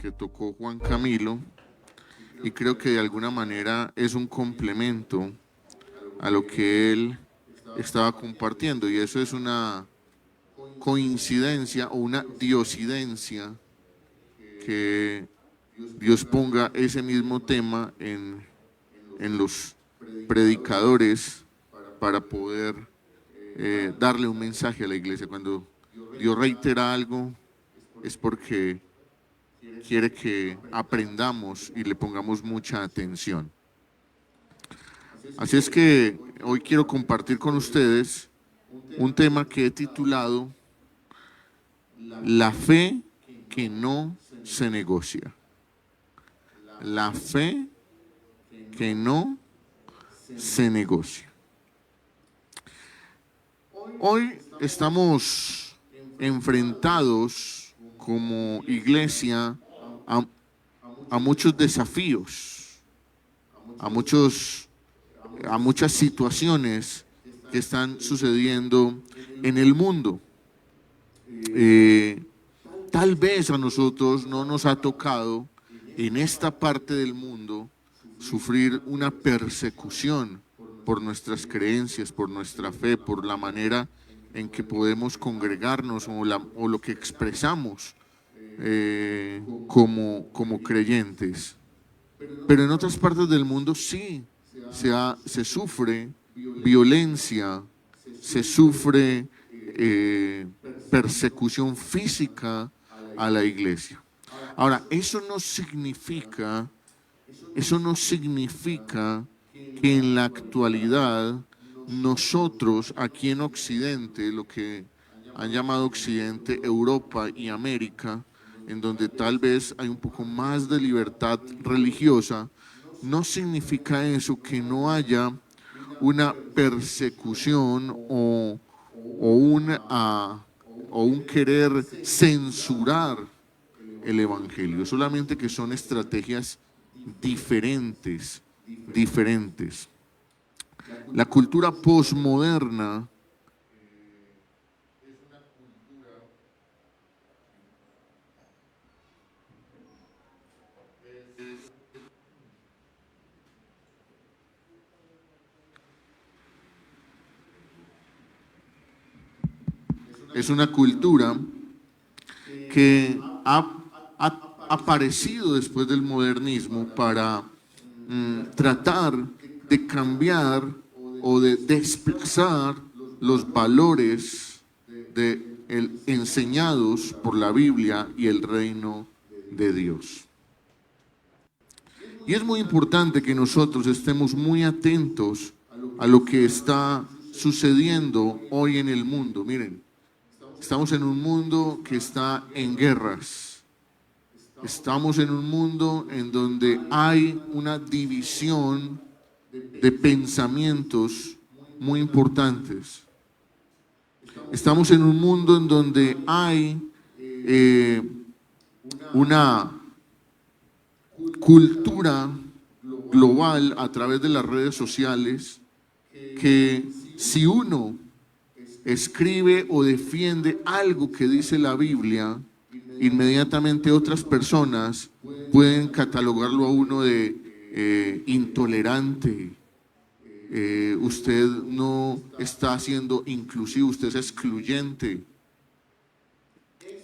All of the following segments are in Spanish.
que tocó Juan Camilo y creo que de alguna manera es un complemento a lo que él estaba compartiendo, y eso es una coincidencia o una diosidencia que Dios ponga ese mismo tema en los predicadores para poder darle un mensaje a la iglesia. Cuando Dios reitera algo es porque quiere que aprendamos y le pongamos mucha atención. Así es que hoy quiero compartir con ustedes un tema que he titulado La fe que no se negocia. La fe que no se negocia. Hoy estamos enfrentados como iglesia a muchos desafíos, a muchas situaciones que están sucediendo en el mundo. Tal vez a nosotros no nos ha tocado en esta parte del mundo sufrir una persecución por nuestras creencias, por nuestra fe, por la manera en que podemos congregarnos o lo que expresamos como creyentes. Pero en otras partes del mundo sí se sufre violencia, se sufre persecución física a la iglesia. Ahora, eso no significa que en la actualidad nosotros aquí en Occidente, lo que han llamado Occidente, Europa y América, en donde tal vez hay un poco más de libertad religiosa, no significa eso que no haya una persecución o un querer censurar el evangelio, solamente que son estrategias diferentes. La cultura posmoderna es una cultura que ha aparecido después del modernismo para tratar de cambiar o de desplazar los valores enseñados por la Biblia y el reino de Dios. Y es muy importante que nosotros estemos muy atentos a lo que está sucediendo hoy en el mundo. Miren, estamos en un mundo que está en guerras. Estamos en un mundo en donde hay una división de pensamientos muy importantes. Estamos en un mundo en donde hay una cultura global a través de las redes sociales que si uno escribe o defiende algo que dice la Biblia, inmediatamente otras personas pueden catalogarlo a uno de intolerante. Usted no está siendo inclusivo, usted es excluyente.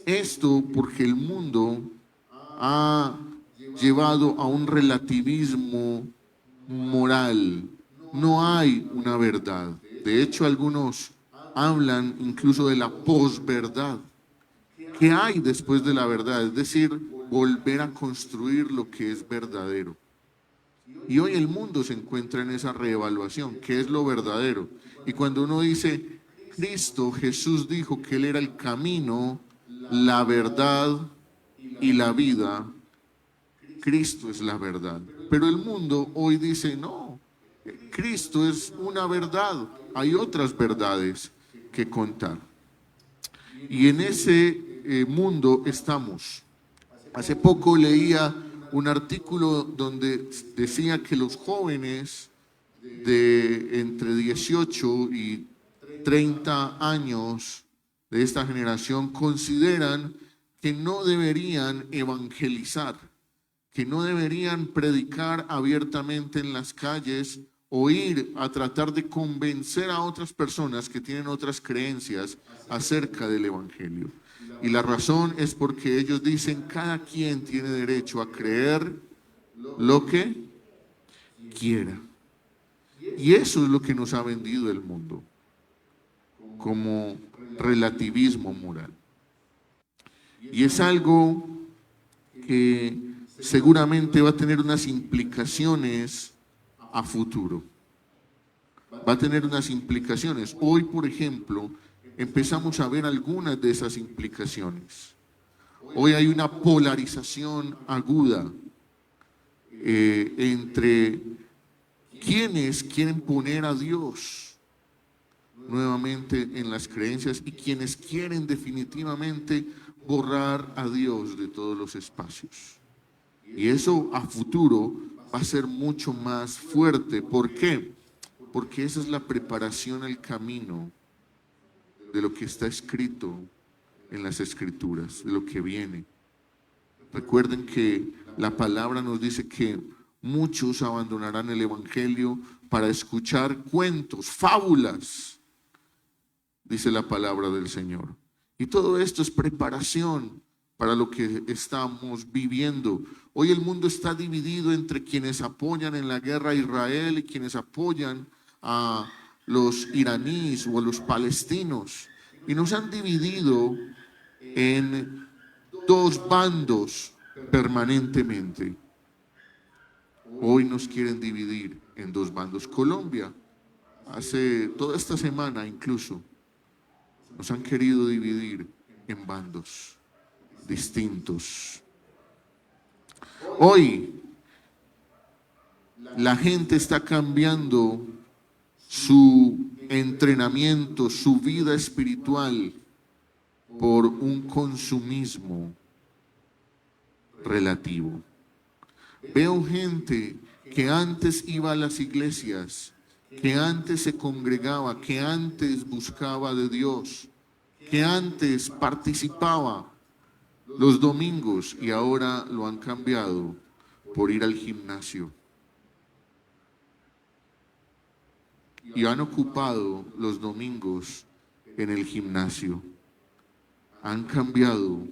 Esto porque el mundo ha llevado a un relativismo moral. No hay una verdad. De hecho, algunos hablan incluso de la posverdad. ¿Qué hay después de la verdad? Es decir, volver a construir lo que es verdadero. Y hoy el mundo se encuentra en esa reevaluación. ¿Qué es lo verdadero? Y cuando uno dice, Cristo, Jesús dijo que Él era el camino, la verdad y la vida, Cristo es la verdad. Pero el mundo hoy dice, no, Cristo es una verdad. Hay otras verdades que contar. Y en ese mundo estamos. Hace poco leía un artículo donde decía que los jóvenes de entre 18 y 30 años de esta generación consideran que no deberían evangelizar, que no deberían predicar abiertamente en las calles o ir a tratar de convencer a otras personas que tienen otras creencias acerca del evangelio. Y la razón es porque ellos dicen, cada quien tiene derecho a creer lo que quiera. Y eso es lo que nos ha vendido el mundo, como relativismo moral. Y es algo que seguramente va a tener unas implicaciones a futuro. Va a tener unas implicaciones. Hoy, por ejemplo, empezamos a ver algunas de esas implicaciones. Hoy hay una polarización aguda entre quienes quieren poner a Dios nuevamente en las creencias y quienes quieren definitivamente borrar a Dios de todos los espacios. Y eso a futuro va a ser mucho más fuerte. ¿Por qué? Porque esa es la preparación al camino de lo que está escrito en las Escrituras, de lo que viene. Recuerden que la palabra nos dice que muchos abandonarán el evangelio para escuchar cuentos, fábulas, dice la palabra del Señor. Y todo esto es preparación para lo que estamos viviendo. Hoy el mundo está dividido entre quienes apoyan en la guerra a Israel y quienes apoyan a los iraníes o a los palestinos. Y nos han dividido en dos bandos permanentemente. Hoy nos quieren dividir en dos bandos. Colombia, hace toda esta semana incluso, nos han querido dividir en bandos distintos. Hoy la gente está cambiando su entrenamiento, su vida espiritual por un consumismo relativo. Veo gente que antes iba a las iglesias, que antes se congregaba, que antes buscaba de Dios, que antes participaba los domingos y ahora lo han cambiado por ir al gimnasio. Y han ocupado los domingos en el gimnasio. Han cambiado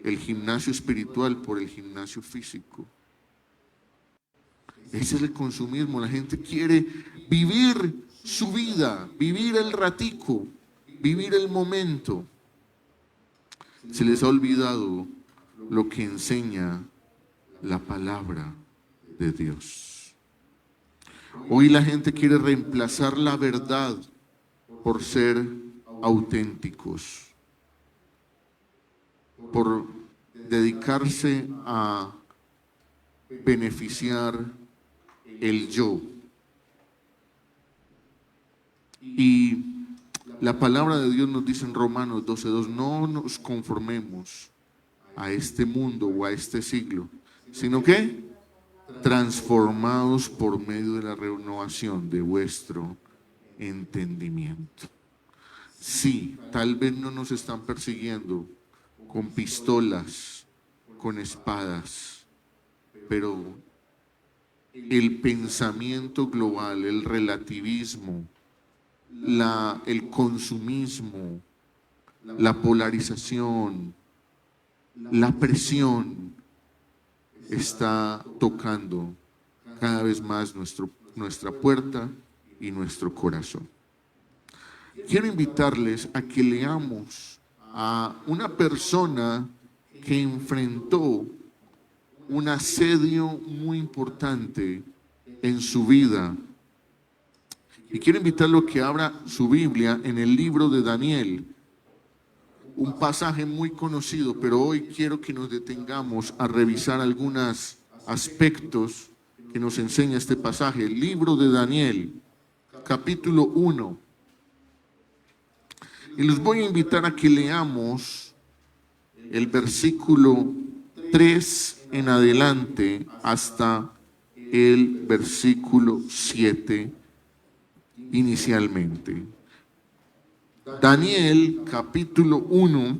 el gimnasio espiritual por el gimnasio físico. Ese es el consumismo. La gente quiere vivir su vida, vivir el ratico, vivir el momento. Se les ha olvidado lo que enseña la palabra de Dios. Hoy la gente quiere reemplazar la verdad por ser auténticos, por dedicarse a beneficiar el yo. Y la palabra de Dios nos dice en Romanos 12:2, no nos conformemos a este mundo o a este siglo, sino que transformados por medio de la renovación de vuestro entendimiento. Sí, tal vez no nos están persiguiendo con pistolas, con espadas, pero el pensamiento global, el relativismo, el consumismo, la polarización, la presión está tocando cada vez más nuestra puerta y nuestro corazón. Quiero invitarles a que leamos a una persona que enfrentó un asedio muy importante en su vida. Y quiero invitarlo a que abra su Biblia en el libro de Daniel, un pasaje muy conocido, pero hoy quiero que nos detengamos a revisar algunos aspectos que nos enseña este pasaje. El libro de Daniel, capítulo 1. Y los voy a invitar a que leamos el versículo 3 en adelante hasta el versículo 7 inicialmente. Daniel capítulo 1,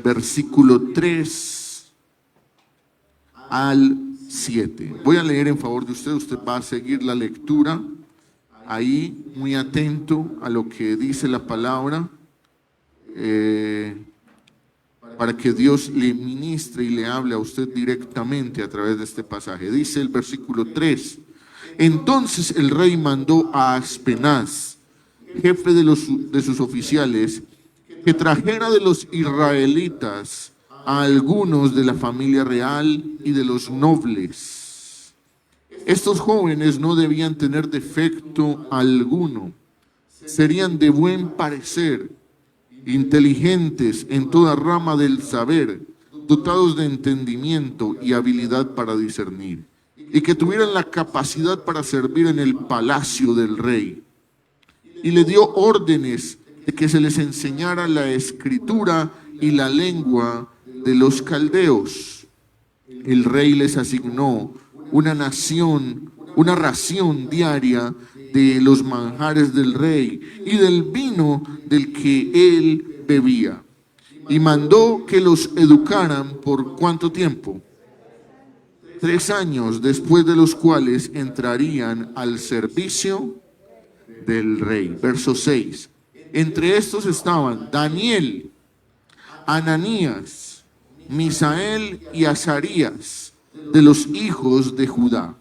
versículo 3 al 7. Voy a leer en favor de usted, usted va a seguir la lectura ahí, muy atento a lo que dice la palabra, para que Dios le ministre y le hable a usted directamente a través de este pasaje. Dice el versículo 3, entonces el rey mandó a Aspenaz, jefe de sus oficiales, que trajera de los israelitas a algunos de la familia real y de los nobles. Estos jóvenes no debían tener defecto alguno, serían de buen parecer, inteligentes en toda rama del saber, dotados de entendimiento y habilidad para discernir, y que tuvieran la capacidad para servir en el palacio del rey. Y le dio órdenes de que se les enseñara la escritura y la lengua de los caldeos. El rey les asignó una ración diaria de los manjares del rey y del vino del que él bebía. Y mandó que los educaran por ¿cuánto tiempo? 3 años, después de los cuales entrarían al servicio del rey. Verso 6. Entre estos estaban Daniel, Ananías, Misael y Azarías, de los hijos de Judá.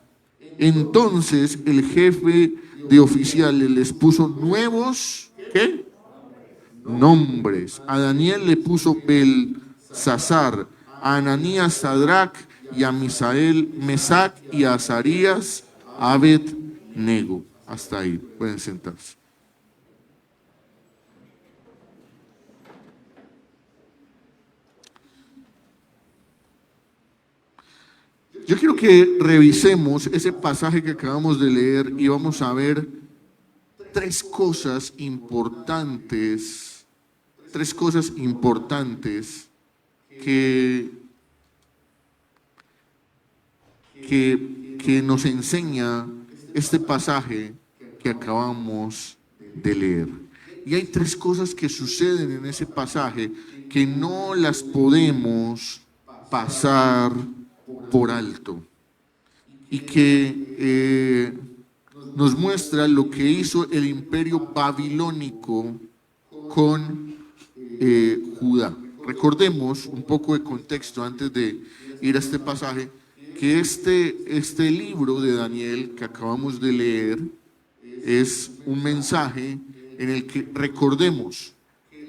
Entonces el jefe de oficiales les puso nuevos, ¿qué? Nombres. A Daniel le puso Belsasar, a Ananías Sadrac, y a Misael Mesac, y a Azarías Abed-nego. Hasta ahí, pueden sentarse. Yo quiero que revisemos ese pasaje que acabamos de leer y vamos a ver 3 cosas importantes que nos enseña este pasaje que acabamos de leer. Y hay 3 cosas que suceden en ese pasaje que no las podemos pasar por alto y que nos muestra lo que hizo el imperio babilónico con Judá. Recordemos un poco de contexto antes de ir a este pasaje, que este libro de Daniel que acabamos de leer es un mensaje en el que recordemos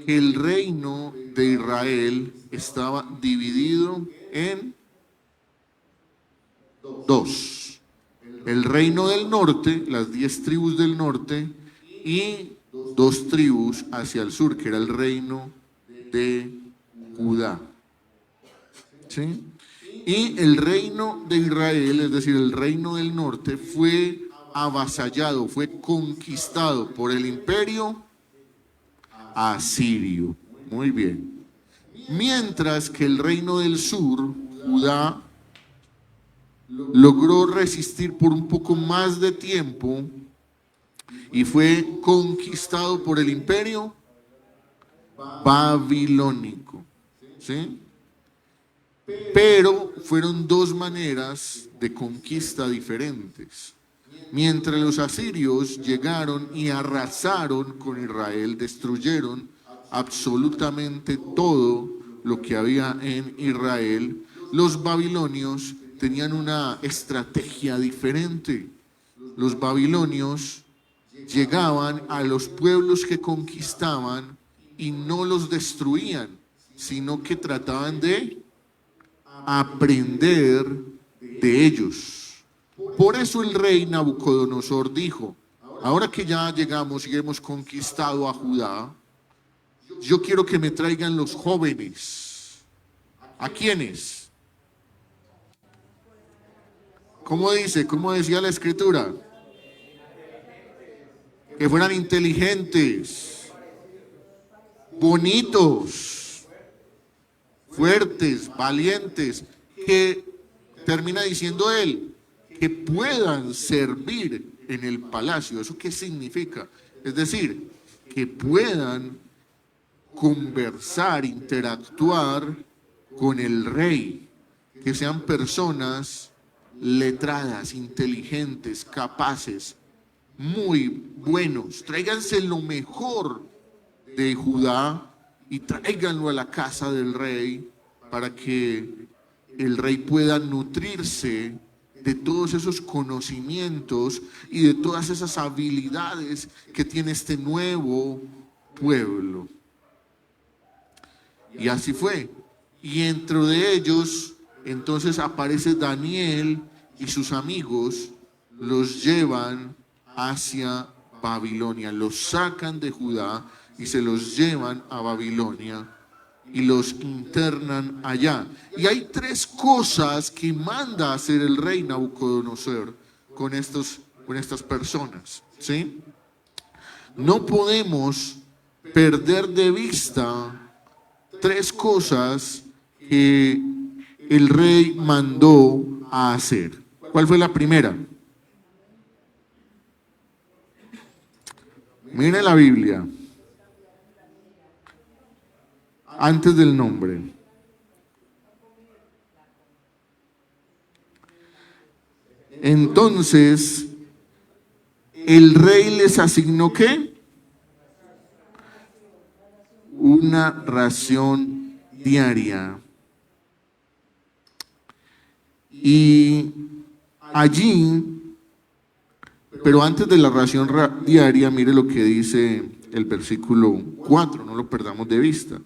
que el reino de Israel estaba dividido en 2. El reino del norte, las 10 tribus del norte, y 2 tribus hacia el sur, que era el reino de Judá. ¿Sí? Y el reino de Israel, es decir, el reino del norte, fue avasallado, fue conquistado por el imperio asirio. Muy bien. Mientras que el reino del sur, Judá, logró resistir por un poco más de tiempo y fue conquistado por el imperio babilónico. ¿Sí? Pero fueron 2 maneras de conquista diferentes. Mientras los asirios llegaron y arrasaron con Israel, destruyeron absolutamente todo lo que había en Israel, los babilonios tenían una estrategia diferente. Los babilonios llegaban a los pueblos que conquistaban y no los destruían, sino que trataban de aprender de ellos. Por eso el rey Nabucodonosor dijo: ahora que ya llegamos y hemos conquistado a Judá, yo quiero que me traigan los jóvenes. ¿A quiénes? ¿Cómo dice? ¿Cómo decía la escritura? Que fueran inteligentes, bonitos, fuertes, valientes, que termina diciendo él, que puedan servir en el palacio. ¿Eso qué significa? Es decir, que puedan conversar, interactuar con el rey, que sean personas letradas, inteligentes, capaces, muy buenos. Tráiganse lo mejor de Judá y tráiganlo a la casa del rey para que el rey pueda nutrirse de todos esos conocimientos y de todas esas habilidades que tiene este nuevo pueblo. Y así fue. Y dentro de ellos, entonces aparece Daniel y sus amigos, los llevan hacia Babilonia, los sacan de Judá y se los llevan a Babilonia y los internan allá. Y hay tres cosas que manda hacer el rey Nabucodonosor con estas personas, ¿sí? No podemos perder de vista tres cosas que el rey mandó a hacer. ¿Cuál fue la primera? Mire la Biblia. Antes del nombre. Entonces, el rey les asignó ¿qué? Una ración diaria. Y allí, pero antes de la ración diaria, mire lo que dice el versículo 4, no lo perdamos de vista.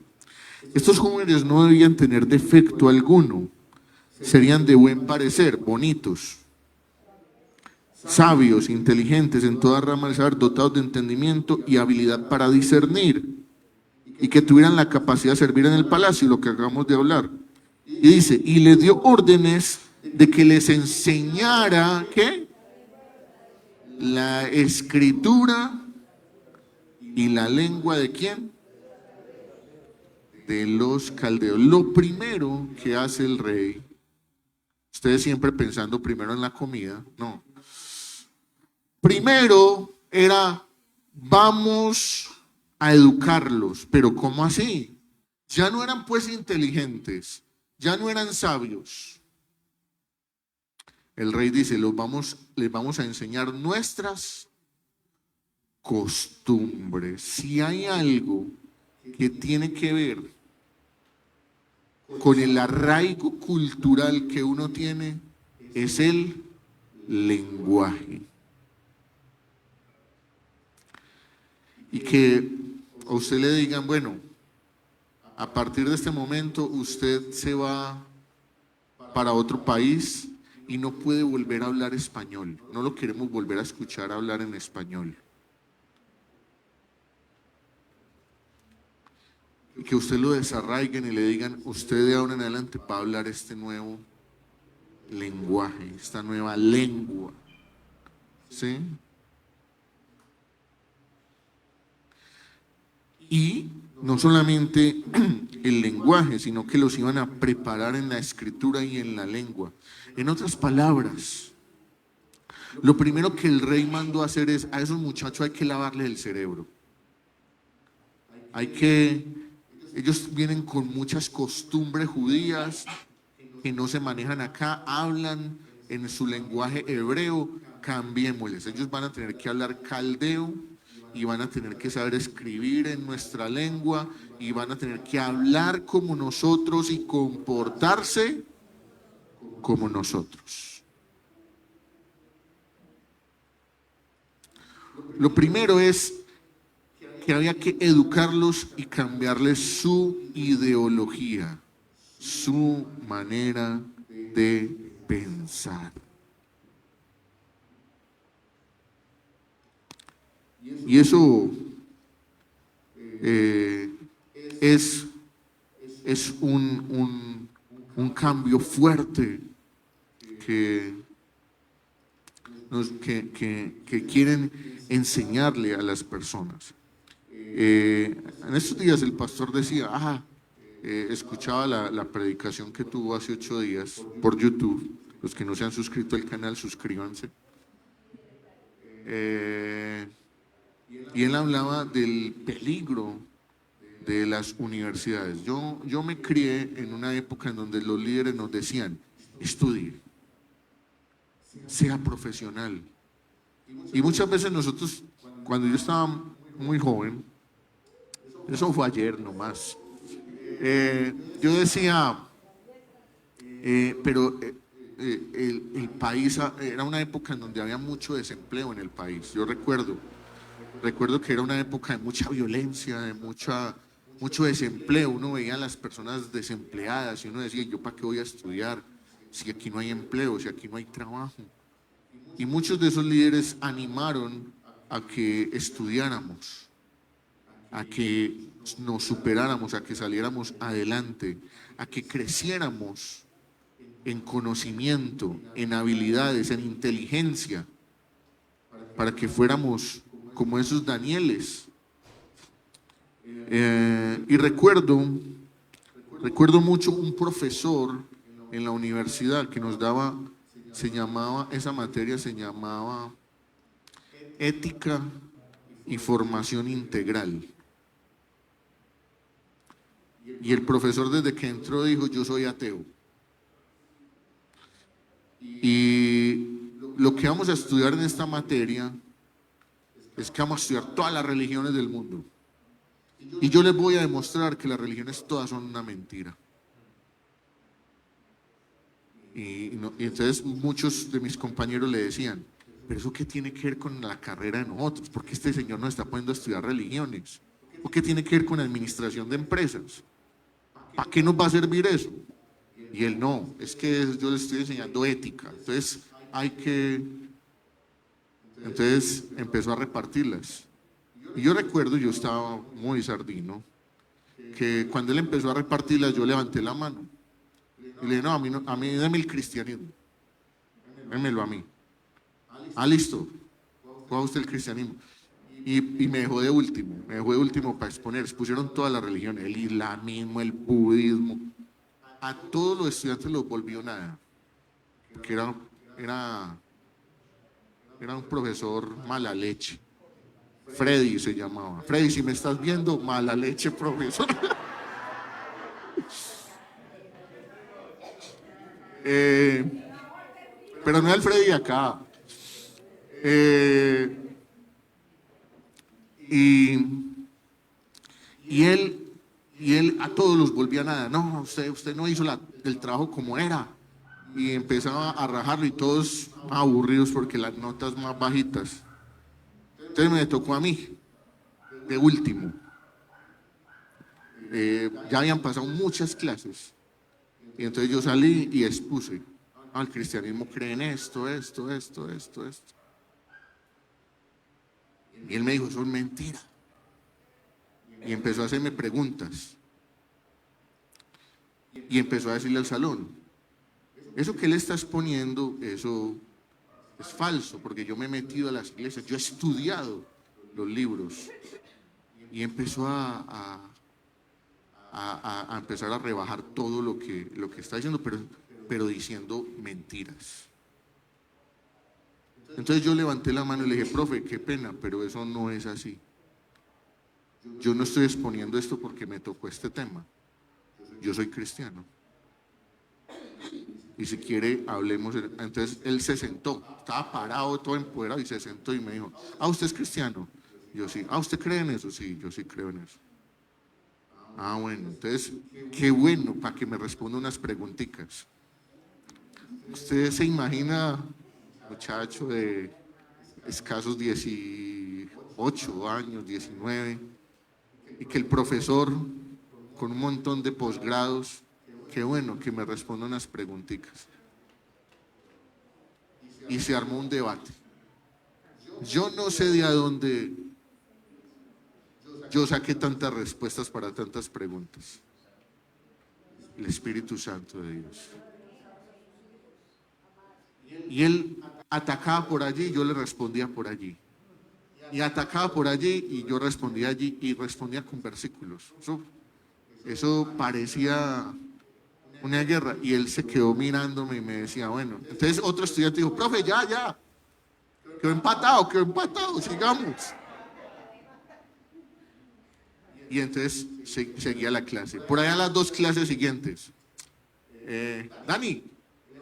Estos jóvenes no debían tener defecto alguno, serían de buen parecer, bonitos, sabios, inteligentes en toda rama del saber, dotados de entendimiento y habilidad para discernir, y que tuvieran la capacidad de servir en el palacio, lo que acabamos de hablar. Y dice, y les dio órdenes de que les enseñara, ¿qué? La escritura y la lengua de ¿quién? De los caldeos. Lo primero que hace el rey, ustedes siempre pensando primero en la comida, no. Primero era, vamos a educarlos, pero ¿cómo así? Ya no eran pues inteligentes, ya no eran sabios. El rey dice, les vamos a enseñar nuestras costumbres. Si hay algo que tiene que ver con el arraigo cultural que uno tiene, es el lenguaje. Y que a usted le digan, bueno, a partir de este momento usted se va para otro país y no puede volver a hablar español. No lo queremos volver a escuchar hablar en español. Y que usted lo desarraiguen y le digan, usted de ahora en adelante va a hablar este nuevo lenguaje, esta nueva lengua. ¿Sí? Y no solamente el lenguaje, sino que los iban a preparar en la escritura y en la lengua. En otras palabras, lo primero que el rey mandó a hacer es, a esos muchachos hay que lavarles el cerebro. Ellos vienen con muchas costumbres judías que no se manejan acá, hablan en su lenguaje hebreo, cambiémosles. Ellos van a tener que hablar caldeo y van a tener que saber escribir en nuestra lengua y van a tener que hablar como nosotros y comportarse como nosotros. Lo primero es que había que educarlos y cambiarles su ideología, su manera de pensar. Y eso es un cambio fuerte que quieren enseñarle a las personas. En estos días el pastor decía, escuchaba la predicación que tuvo hace 8 días por YouTube. Los que no se han suscrito al canal, suscríbanse. Y él hablaba del peligro de las universidades. Yo me crié en una época en donde los líderes nos decían, estudie, sea profesional. Y muchas veces nosotros, cuando yo estaba muy joven, eso fue ayer nomás, yo decía, pero el país, era una época en donde había mucho desempleo en el país. Yo recuerdo que era una época de mucha violencia, de mucho desempleo. Uno veía a las personas desempleadas y uno decía, ¿yo para qué voy a estudiar si aquí no hay empleo, si aquí no hay trabajo? Y muchos de esos líderes animaron a que estudiáramos, a que nos superáramos, a que saliéramos adelante, a que creciéramos en conocimiento, en habilidades, en inteligencia, para que fuéramos como esos Danieles. Y recuerdo mucho un profesor en la universidad que nos daba, esa materia se llamaba Ética y Formación Integral. Y el profesor desde que entró dijo, yo soy ateo. Y lo que vamos a estudiar en esta materia es que vamos a estudiar todas las religiones del mundo. Y yo les voy a demostrar que las religiones todas son una mentira. Y entonces muchos de mis compañeros le decían, pero ¿eso qué tiene que ver con la carrera de nosotros? ¿Por qué este señor nos está poniendo a estudiar religiones? ¿O qué tiene que ver con administración de empresas? ¿Para qué nos va a servir eso? Y él, no, es que yo le estoy enseñando ética. Entonces empezó a repartirlas. Y yo recuerdo, yo estaba muy sardino, que cuando él empezó a repartirlas, yo levanté la mano. Y le dije, no, a mí deme el cristianismo. Démelo a mí. Ah, listo. Coja usted el cristianismo. Y me dejó de último para exponer. Expusieron todas las religiones, el islamismo, el budismo. A todos los estudiantes los volvió nada. Porque era un profesor mala leche. Freddy se llamaba. Freddy, si me estás viendo, mala leche, profesor. Pero no el Freddy acá. Y él a todos los volvía nada. No, usted no hizo el trabajo como era. Y empezaba a rajarlo y todos aburridos porque las notas más bajitas. Entonces me tocó a mí, de último. Ya habían pasado muchas clases. Y entonces yo salí y expuse. El cristianismo cree en esto. Y él me dijo, eso es mentira. Y empezó a hacerme preguntas. Y empezó a decirle al salón, eso que él está exponiendo, eso es falso, porque yo me he metido a las iglesias, yo he estudiado los libros. Y empezó a empezar a rebajar todo lo que está diciendo, pero diciendo mentiras. Entonces yo levanté la mano y le dije, profe, qué pena, pero eso no es así. Yo no estoy exponiendo esto porque me tocó este tema. Yo soy cristiano. Y si quiere, hablemos. Entonces él se sentó, estaba parado, todo empoderado, y se sentó y me dijo, ¿usted es cristiano? Yo sí. ¿Usted cree en eso? Sí, yo sí creo en eso. Bueno, entonces, qué bueno para que me responda unas preguntitas. ¿Usted se imagina, muchacho de escasos 18 años, 19, y que el profesor con un montón de posgrados, qué bueno que me responda unas preguntitas? Y se armó un debate. Yo no sé de a dónde yo saqué tantas respuestas para tantas preguntas. El Espíritu Santo de Dios. Y él atacaba por allí y yo le respondía por allí. Y atacaba por allí y yo respondía allí y respondía con versículos. Eso parecía una guerra. Y él se quedó mirándome y me decía, bueno. Entonces otro estudiante dijo, profe, ya. Quedó empatado, sigamos. Y entonces seguía la clase. Por allá las 2 clases siguientes. Dani,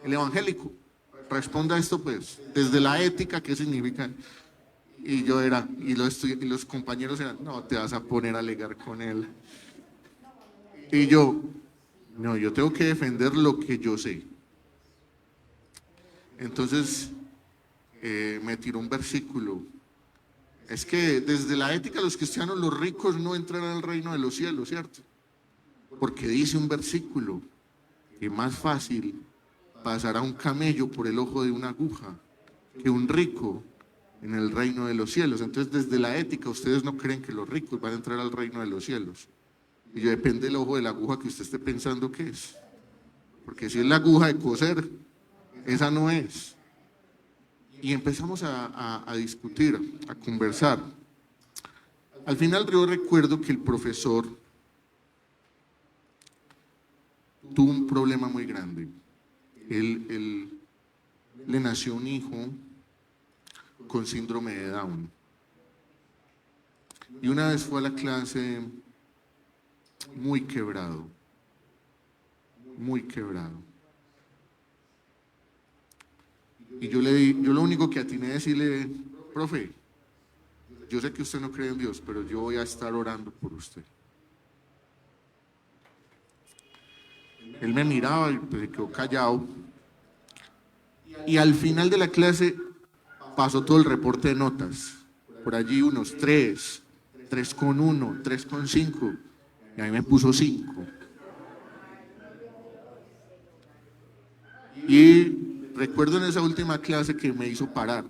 el evangélico, responda esto pues, desde la ética, ¿qué significa? Y yo era, y los compañeros eran, no, te vas a poner a alegar con él. Y yo, no, yo tengo que defender lo que yo sé. Entonces, me tiró un versículo. Es que desde la ética de los cristianos, los ricos no entrarán al reino de los cielos, ¿cierto? Porque dice un versículo que es más fácil pasará un camello por el ojo de una aguja que un rico en el reino de los cielos. Entonces, desde la ética, ustedes no creen que los ricos van a entrar al reino de los cielos. Y yo, depende del ojo de la aguja que usted esté pensando que es. Porque si es la aguja de coser, esa no es. Y empezamos a discutir, a conversar. Al final yo recuerdo que el profesor tuvo un problema muy grande. Él le nació un hijo con síndrome de Down. Y una vez fue a la clase muy quebrado, muy quebrado. Y yo lo único que atiné a decirle, profe, yo sé que usted no cree en Dios, pero yo voy a estar orando por usted. Él me miraba y pues, se quedó callado. Y al final de la clase pasó todo el reporte de notas. Por allí unos 3, 3,1, 3,5. Y a mí me puso 5. Y recuerdo en esa última clase que me hizo parar.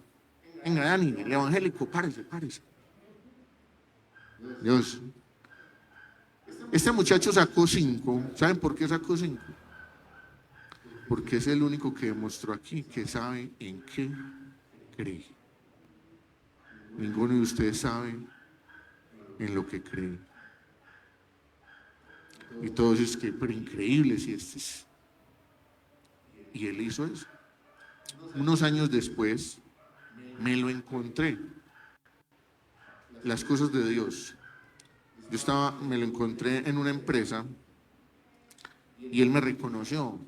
Venga, Dani, el evangélico, párese, párese. Dios. Este muchacho sacó 5. ¿Saben por qué sacó 5? Porque es el único que demostró aquí que sabe en qué cree. Ninguno de ustedes sabe en lo que cree. Y todos es que, pero increíble si este es. Y él hizo eso. Unos años después, me lo encontré. Las cosas de Dios. Me lo encontré en una empresa y él me reconoció.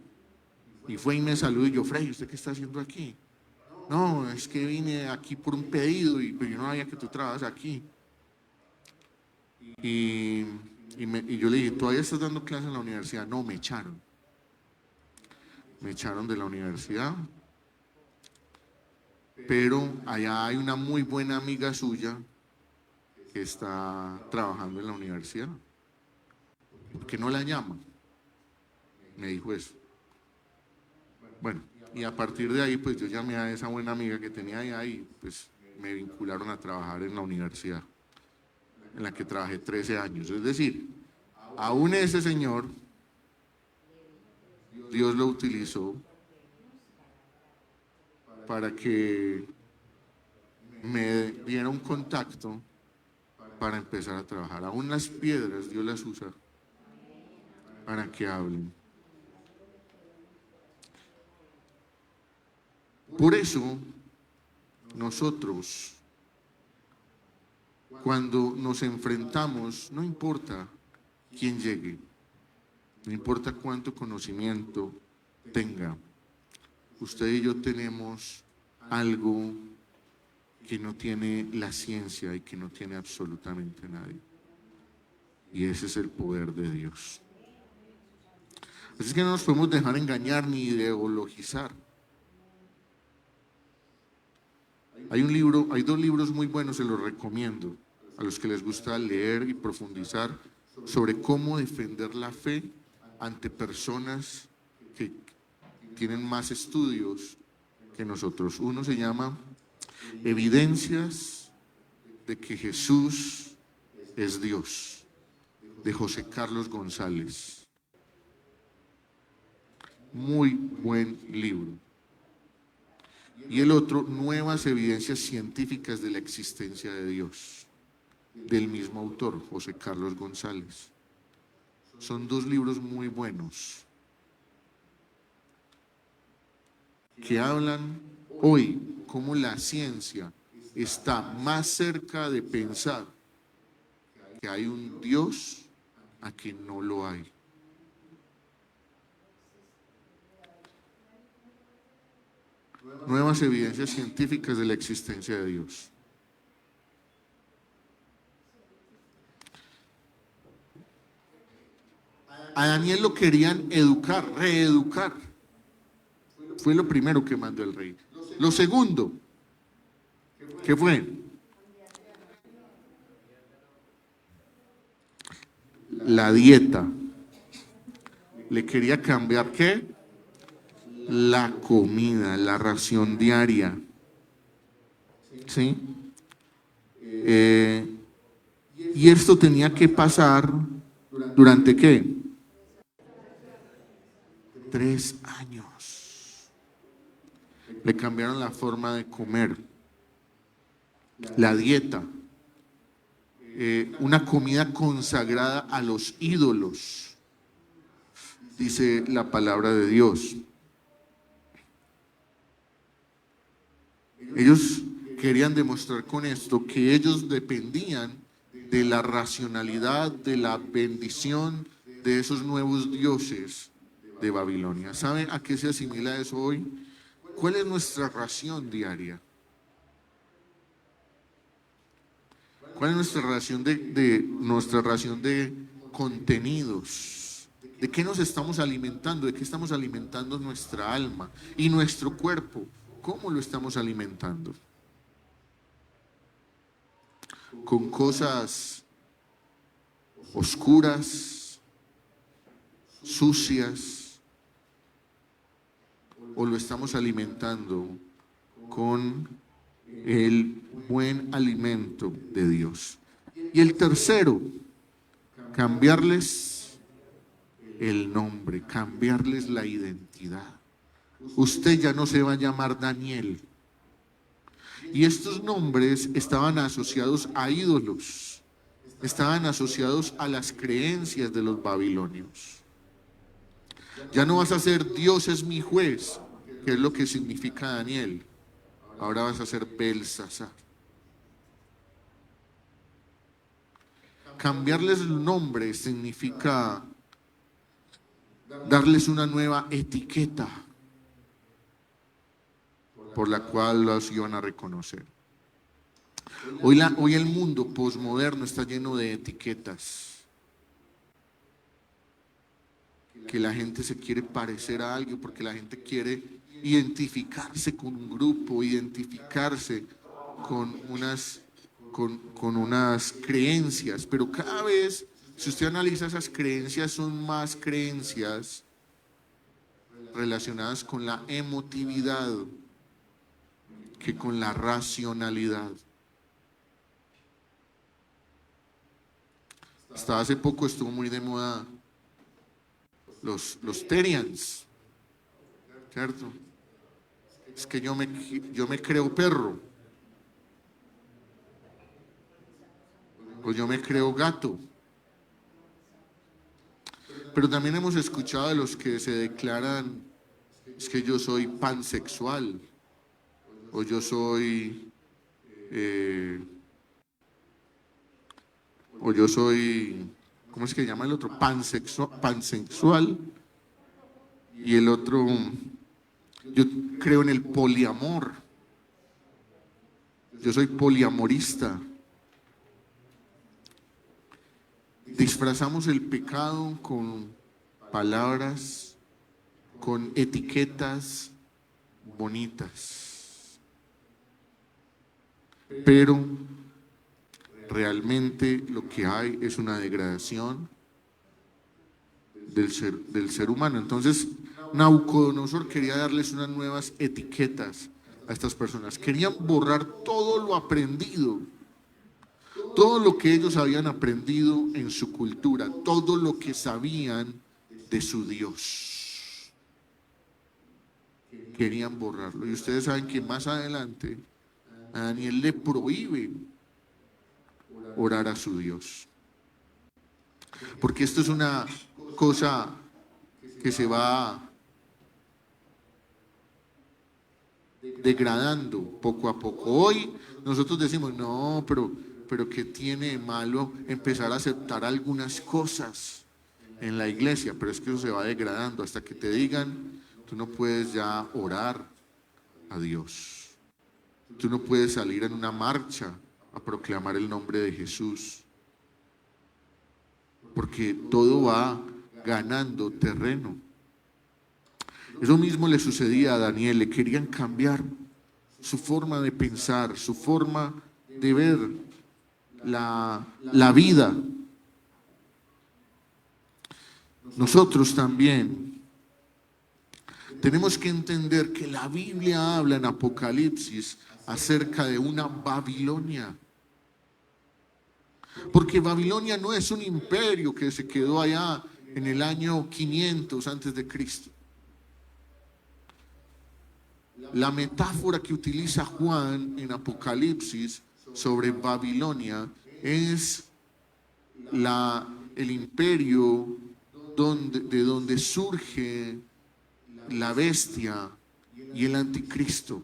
Y fue y me saludó y yo, Frey, ¿usted qué está haciendo aquí? No, es que vine aquí por un pedido y pues yo no sabía que tú trabajas aquí. Y yo le dije, ¿todavía estás dando clases en la universidad? No, me echaron. Me echaron de la universidad. Pero allá hay una muy buena amiga suya que está trabajando en la universidad. ¿Por qué no la llama? Me dijo eso. Bueno, y a partir de ahí, pues yo llamé a esa buena amiga que tenía allá y pues me vincularon a trabajar en la universidad, en la que trabajé 13 años. Es decir, aún ese señor, Dios lo utilizó para que me diera un contacto para empezar a trabajar. Aún las piedras Dios las usa para que hablen. Por eso, nosotros, cuando nos enfrentamos, no importa quién llegue, no importa cuánto conocimiento tenga, usted y yo tenemos algo que no tiene la ciencia y que no tiene absolutamente nadie. Y ese es el poder de Dios. Así es que no nos podemos dejar engañar ni ideologizar. Hay 2 libros muy buenos, se los recomiendo a los que les gusta leer y profundizar sobre cómo defender la fe ante personas que tienen más estudios que nosotros. Uno se llama Evidencias de que Jesús es Dios, de José Carlos González. Muy buen libro. Y el otro, Nuevas evidencias científicas de la existencia de Dios, del mismo autor, José Carlos González. Son 2 libros muy buenos que hablan hoy cómo la ciencia está más cerca de pensar que hay un Dios a que no lo hay. Nuevas evidencias científicas de la existencia de Dios. A Daniel lo querían educar, reeducar. Fue lo primero que mandó el rey. Lo segundo, ¿qué fue? La dieta. Le quería cambiar, ¿qué? La comida, la ración diaria. ¿Sí? Y esto tenía que pasar ¿durante qué? 3 años. Le cambiaron la forma de comer, la dieta, una comida consagrada a los ídolos, dice la palabra de Dios. Ellos querían demostrar con esto que ellos dependían de la racionalidad, de la bendición de esos nuevos dioses de Babilonia. ¿Sabe a qué se asimila eso hoy? ¿Cuál es nuestra ración diaria? ¿Cuál es nuestra ración de contenidos? ¿De qué nos estamos alimentando? ¿De qué estamos alimentando nuestra alma y nuestro cuerpo? ¿Cómo lo estamos alimentando? ¿Con cosas oscuras, sucias? ¿O lo estamos alimentando con el buen alimento de Dios? Y el tercero, cambiarles el nombre, cambiarles la identidad. Usted ya no se va a llamar Daniel. Y estos nombres estaban asociados a ídolos, estaban asociados a las creencias de los babilonios. Ya no vas a ser Dios es mi juez, que es lo que significa Daniel. Ahora vas a ser Belsasar. Cambiarles el nombre significa darles una nueva etiqueta por la cual los iban a reconocer. Hoy el mundo posmoderno está lleno de etiquetas. Que la gente se quiere parecer a algo porque la gente quiere identificarse con un grupo, identificarse con unas creencias, pero cada vez, si usted analiza esas creencias, son más creencias relacionadas con la emotividad que con la racionalidad. Hasta hace poco estuvo muy de moda los Terians, ¿cierto? Es que yo me creo perro, o yo me creo gato. Pero también hemos escuchado de los que se declaran, es que yo soy pansexual, o yo soy, ¿cómo es que se llama el otro? Pansexual. Y el otro, yo creo en el poliamor. Yo soy poliamorista. Disfrazamos el pecado con palabras, con etiquetas bonitas. Pero realmente lo que hay es una degradación del ser humano. Entonces, Nabucodonosor quería darles unas nuevas etiquetas a estas personas. Querían borrar todo lo aprendido, todo lo que ellos habían aprendido en su cultura, todo lo que sabían de su Dios. Querían borrarlo. Y ustedes saben que más adelante a Daniel le prohíben orar a su Dios. Porque esto es una cosa que se va degradando poco a poco. Hoy nosotros decimos, no, pero pero ¿qué tiene de malo empezar a aceptar algunas cosas en la iglesia? Pero es que eso se va degradando hasta que te digan, tú no puedes ya orar a Dios. Tú no puedes salir en una marcha a proclamar el nombre de Jesús. Porque todo va ganando terreno. Eso mismo le sucedía a Daniel, le querían cambiar su forma de pensar, su forma de ver la vida. Nosotros también tenemos que entender que la Biblia habla en Apocalipsis acerca de una Babilonia. Porque Babilonia no es un imperio que se quedó allá en el año 500 antes de Cristo. La metáfora que utiliza Juan en Apocalipsis sobre Babilonia es el imperio de donde surge la bestia y el anticristo.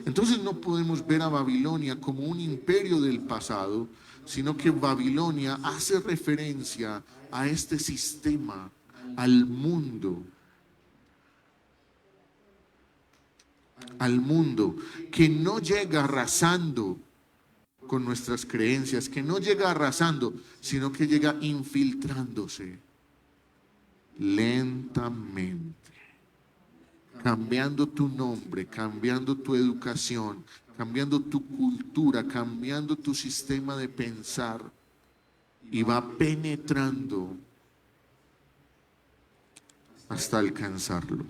Entonces no podemos ver a Babilonia como un imperio del pasado, sino que Babilonia hace referencia a este sistema, al mundo que no llega arrasando con nuestras creencias, que no llega arrasando, sino que llega infiltrándose lentamente, cambiando tu nombre, cambiando tu educación, cambiando tu cultura, cambiando tu sistema de pensar, y va penetrando hasta alcanzarlo.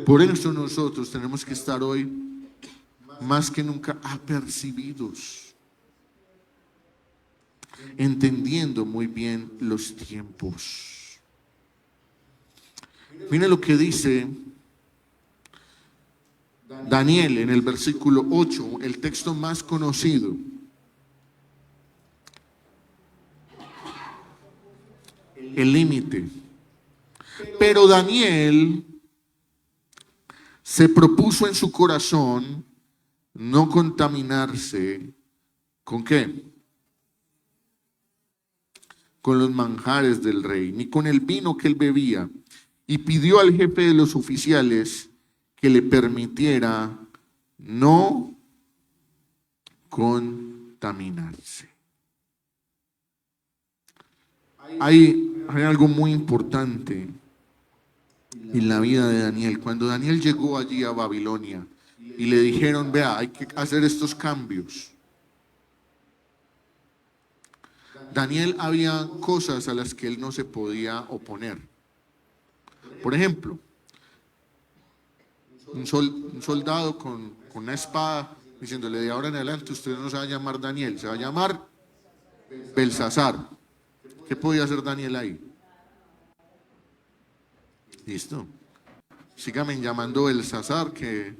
Por eso nosotros tenemos que estar hoy más que nunca apercibidos, entendiendo muy bien los tiempos. Mira lo que dice Daniel en el versículo 8, el texto más conocido. El límite. Pero Daniel se propuso en su corazón no contaminarse. ¿Con qué? Con los manjares del rey, ni con el vino que él bebía. Y pidió al jefe de los oficiales que le permitiera no contaminarse. Hay algo muy importante en la vida de Daniel. Cuando Daniel llegó allí a Babilonia y le dijeron, vea, hay que hacer estos cambios. Daniel, había cosas a las que él no se podía oponer. Por ejemplo, un soldado con una espada diciéndole, de ahora en adelante usted no se va a llamar Daniel, se va a llamar Belsasar. ¿Qué podía hacer Daniel ahí? Listo. Síganme llamando Belsasar, que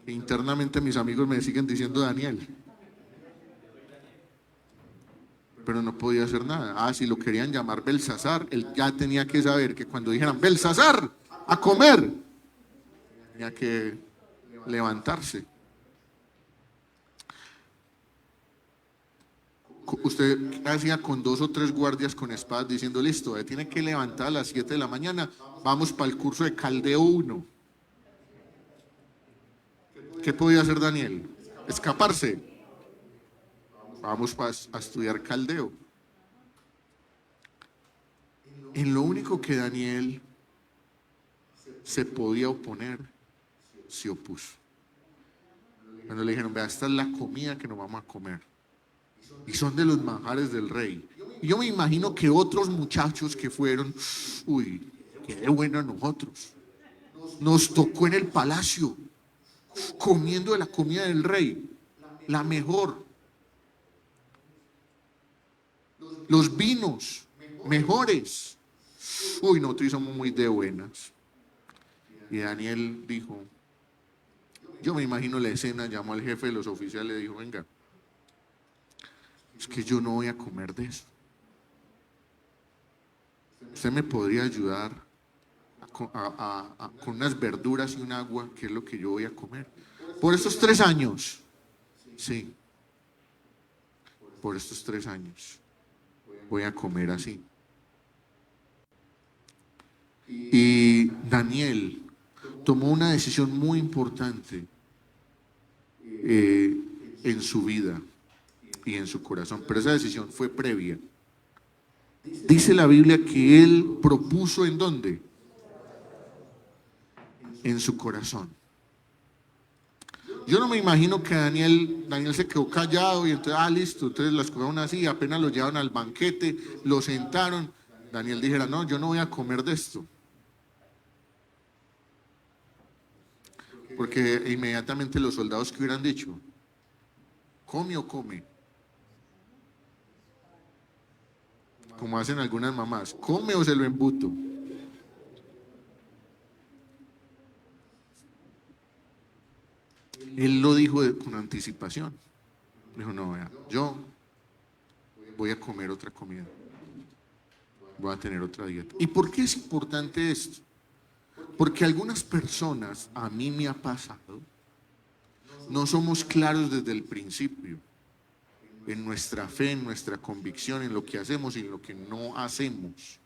internamente mis amigos me siguen diciendo Daniel. Pero no podía hacer nada. Si lo querían llamar Belsasar, él ya tenía que saber que cuando dijeran Belsasar, a comer, tenía que levantarse. Usted hacía con 2 o 3 guardias con espadas diciendo, listo, tiene que levantar a las 7 de la mañana, vamos para el curso de Caldeo 1. ¿Qué podía hacer Daniel? Escaparse. Vamos a estudiar Caldeo. En lo único que Daniel se podía oponer, se opuso. Cuando le dijeron, vea, esta es la comida que nos vamos a comer. Y son de los manjares del rey. Y yo me imagino que otros muchachos que fueron, uy, qué bueno a nosotros. Nos tocó en el palacio, comiendo de la comida del rey, la mejor. Los vinos mejores. Uy, nosotros somos muy de buenas. Y Daniel dijo, yo me imagino la escena, llamó al jefe de los oficiales y dijo, venga, es que yo no voy a comer de eso. Usted me podría ayudar con unas verduras y un agua, que es lo que yo voy a comer. Por estos 3 años sí, por estos 3 años voy a comer así. Y Daniel tomó una decisión muy importante en su vida y en su corazón, pero esa decisión fue previa. Dice la Biblia que él propuso ¿en dónde? En su corazón. Yo no me imagino que Daniel se quedó callado y entonces, listo, entonces las cogieron así, apenas lo llevaron al banquete, lo sentaron. Daniel dijera, no, yo no voy a comer de esto. Porque inmediatamente los soldados que hubieran dicho, come o come. Como hacen algunas mamás, come o se lo embuto. Él lo dijo con anticipación. Dijo, no, vea, yo voy a comer otra comida. Voy a tener otra dieta. ¿Y por qué es importante esto? Porque algunas personas, a mí me ha pasado, no somos claros desde el principio en nuestra fe, en nuestra convicción, en lo que hacemos y en lo que no hacemos.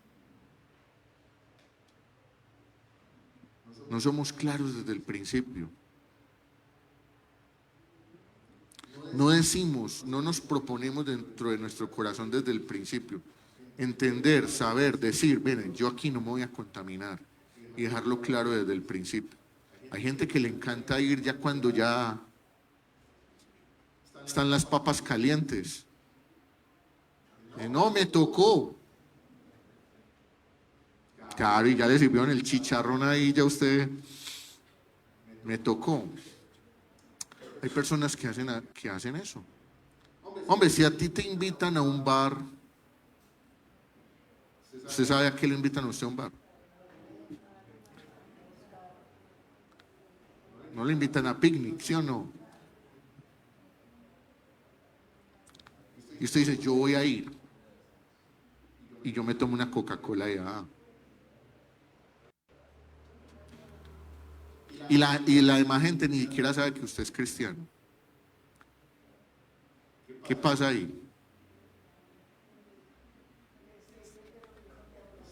No somos claros desde el principio. No decimos, no nos proponemos dentro de nuestro corazón desde el principio. Entender, saber, decir, miren, yo aquí no me voy a contaminar. Y dejarlo claro desde el principio. Hay gente que le encanta ir ya cuando ya están las papas calientes. No, me tocó. Claro, y ya le sirvieron el chicharrón ahí, ya usted, me tocó. Hay personas que hacen eso. Hombre, si a ti te invitan a un bar, ¿usted sabe a qué le invitan a usted a un bar? No le invitan a picnic, ¿sí o no? Y usted dice, yo voy a ir. Y yo me tomo una Coca-Cola y Y la demás gente ni siquiera sabe que usted es cristiano. ¿Qué pasa ahí?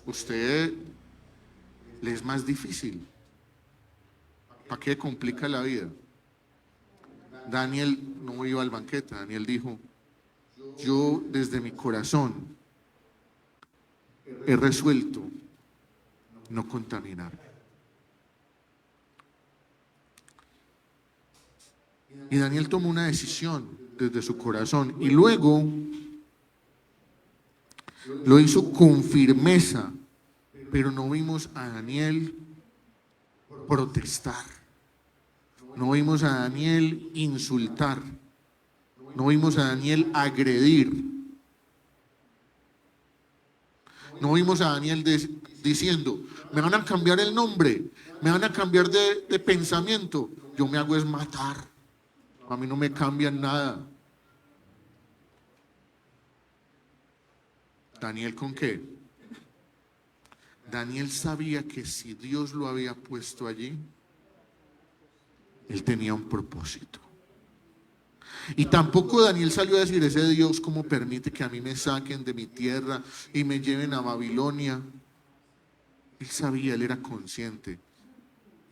Usted le es más difícil. ¿Para qué complica la vida? Daniel no iba al banquete. Daniel dijo, yo desde mi corazón he resuelto no contaminarme. Y Daniel tomó una decisión desde su corazón y luego lo hizo con firmeza, pero no vimos a Daniel protestar, no vimos a Daniel insultar, no vimos a Daniel agredir, no vimos a Daniel diciendo, me van a cambiar el nombre, me van a cambiar de pensamiento, yo me hago es matar. A mí no me cambian nada. ¿Daniel con qué? Daniel sabía que si Dios lo había puesto allí, él tenía un propósito. Y tampoco Daniel salió a decir, ese Dios cómo permite que a mí me saquen de mi tierra y me lleven a Babilonia. Él sabía, él era consciente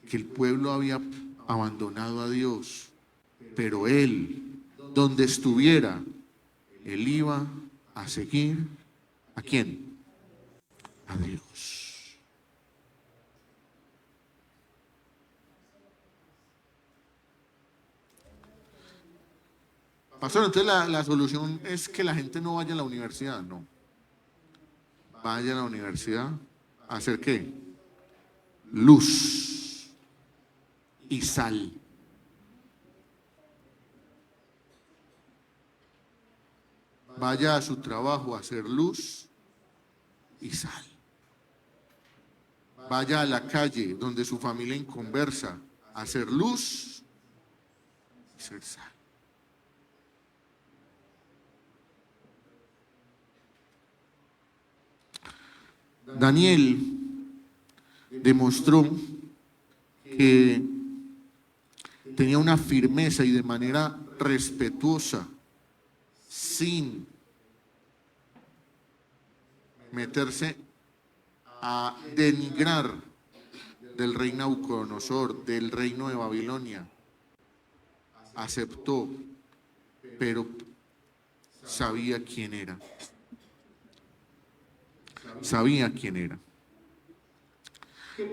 que el pueblo había abandonado a Dios. Pero él, donde estuviera, él iba a seguir, ¿a quién? A Dios. Pastor, entonces la solución es que la gente no vaya a la universidad, no. Vaya a la universidad a hacer ¿qué? Luz y sal. Vaya a su trabajo a hacer luz y sal. Vaya a la calle donde su familia conversa a hacer luz y ser sal. Daniel demostró que tenía una firmeza y de manera respetuosa, sin meterse a denigrar del rey Nabucodonosor, del reino de Babilonia. Aceptó, pero sabía quién era. Sabía quién era.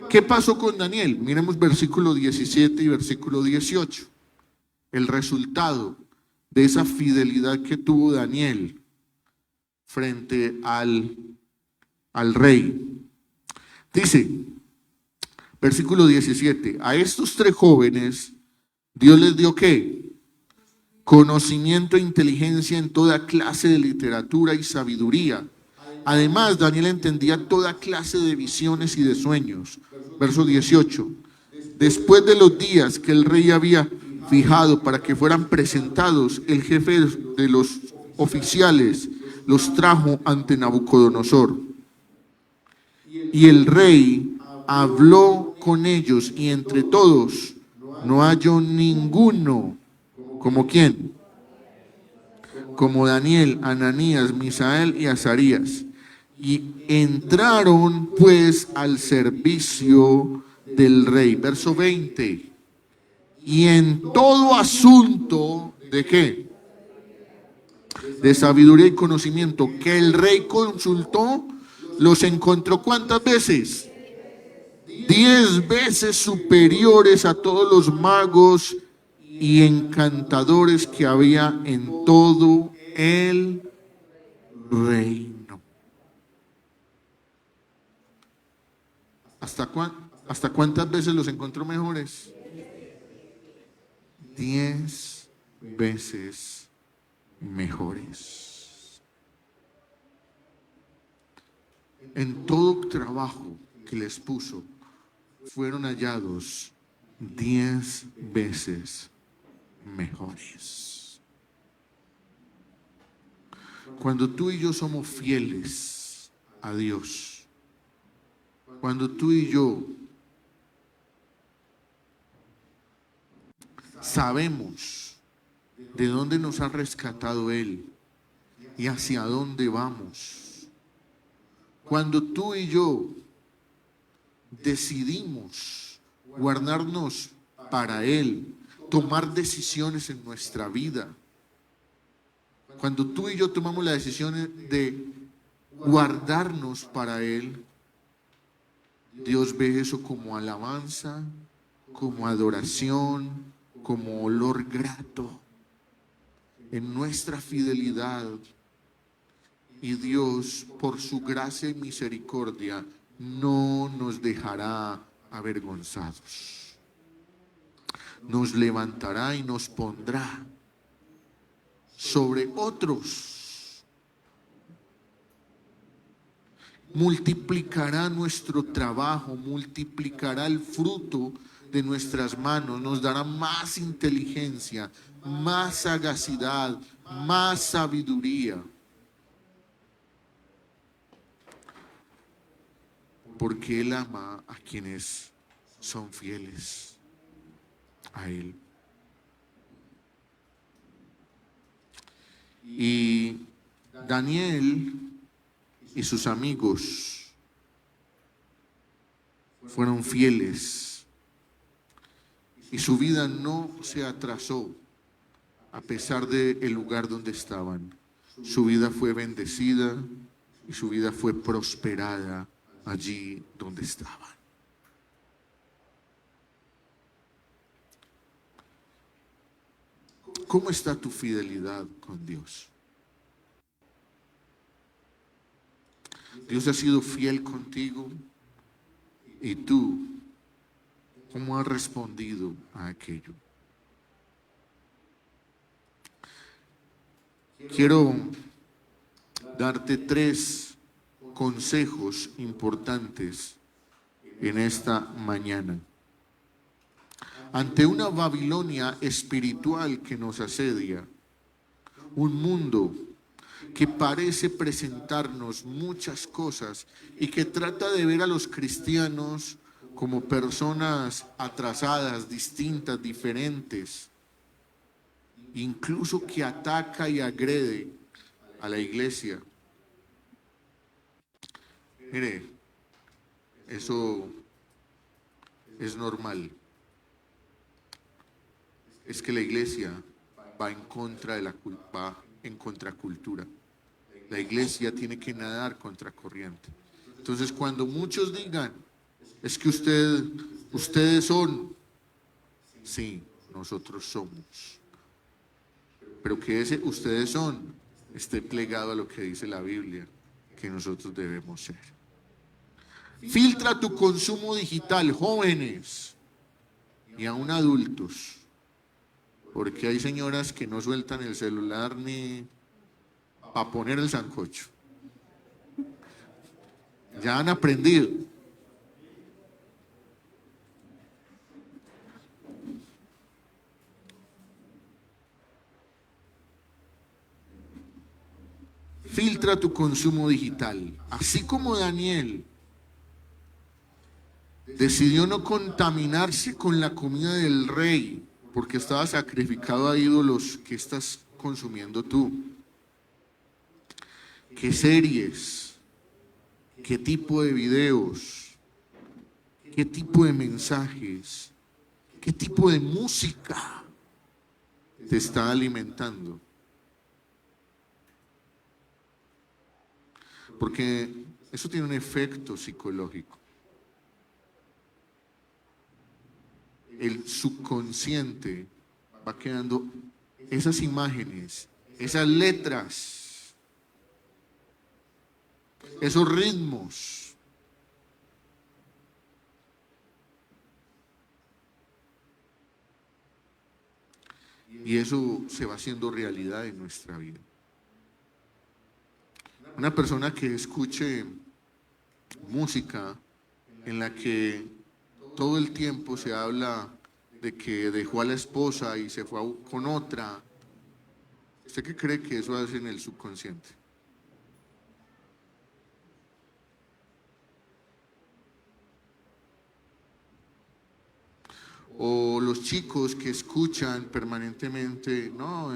¿Qué pasó con Daniel? Miremos versículo 17 y versículo 18. El resultado de esa fidelidad que tuvo Daniel frente al rey. Dice, versículo 17, a estos 3 jóvenes Dios les dio ¿qué? Conocimiento e inteligencia en toda clase de literatura y sabiduría. Además, Daniel entendía toda clase de visiones y de sueños. Verso 18. Después de los días que el rey había fijado para que fueran presentados, el jefe de los oficiales los trajo ante Nabucodonosor. Y el rey habló con ellos, y entre todos no halló ninguno. ¿Como quién? Como Daniel, Ananías, Misael y Azarías. Y entraron pues al servicio del rey. Verso 20. Y en todo asunto, ¿de qué? De sabiduría y conocimiento que el rey consultó, los encontró ¿cuántas veces? 10 veces superiores a todos los magos y encantadores que había en todo el reino. ¿Hasta cuántas veces los encontró mejores? 10 veces mejores. En todo trabajo que les puso, fueron hallados 10 veces mejores. Cuando tú y yo somos fieles a Dios, cuando tú y yo sabemos de dónde nos ha rescatado Él y hacia dónde vamos, cuando tú y yo decidimos guardarnos para Él, tomar decisiones en nuestra vida, cuando tú y yo tomamos la decisión de guardarnos para Él, Dios ve eso como alabanza, como adoración, como olor grato en nuestra fidelidad. Y Dios, por su gracia y misericordia, no nos dejará avergonzados. Nos levantará y nos pondrá sobre otros. Multiplicará nuestro trabajo, multiplicará el fruto de nuestras manos, nos dará más inteligencia, más sagacidad, más sabiduría. Porque Él ama a quienes son fieles a Él. Y Daniel y sus amigos fueron fieles y su vida no se atrasó a pesar del lugar donde estaban. Su vida fue bendecida y su vida fue prosperada allí donde estaban. ¿Cómo está tu fidelidad con Dios? Dios ha sido fiel contigo y tú, ¿cómo has respondido a aquello? Quiero darte 3 consejos importantes en esta mañana. Ante una Babilonia espiritual que nos asedia, un mundo que parece presentarnos muchas cosas y que trata de ver a los cristianos como personas atrasadas, distintas, diferentes, incluso que ataca y agrede a la iglesia. Mire, eso es normal. Es que la iglesia va en contra de va en contracultura. La iglesia tiene que nadar contra corriente. Entonces, cuando muchos digan, es que ustedes son, sí, nosotros somos. Pero que ustedes son, esté plegado a lo que dice la Biblia, que nosotros debemos ser. Filtra tu consumo digital, jóvenes y aún adultos. Porque hay señoras que no sueltan el celular ni para poner el sancocho. Ya han aprendido. Filtra tu consumo digital. Así como Daniel decidió no contaminarse con la comida del rey, porque estaba sacrificado a ídolos que estás consumiendo tú. ¿Qué series? ¿Qué tipo de videos? ¿Qué tipo de mensajes? ¿Qué tipo de música te está alimentando? Porque eso tiene un efecto psicológico. El subconsciente va quedando esas imágenes, esas letras, esos ritmos. Y eso se va haciendo realidad en nuestra vida. Una persona que escuche música en la que todo el tiempo se habla de que dejó a la esposa y se fue con otra, ¿usted qué cree que eso hace en el subconsciente? O los chicos que escuchan permanentemente, no,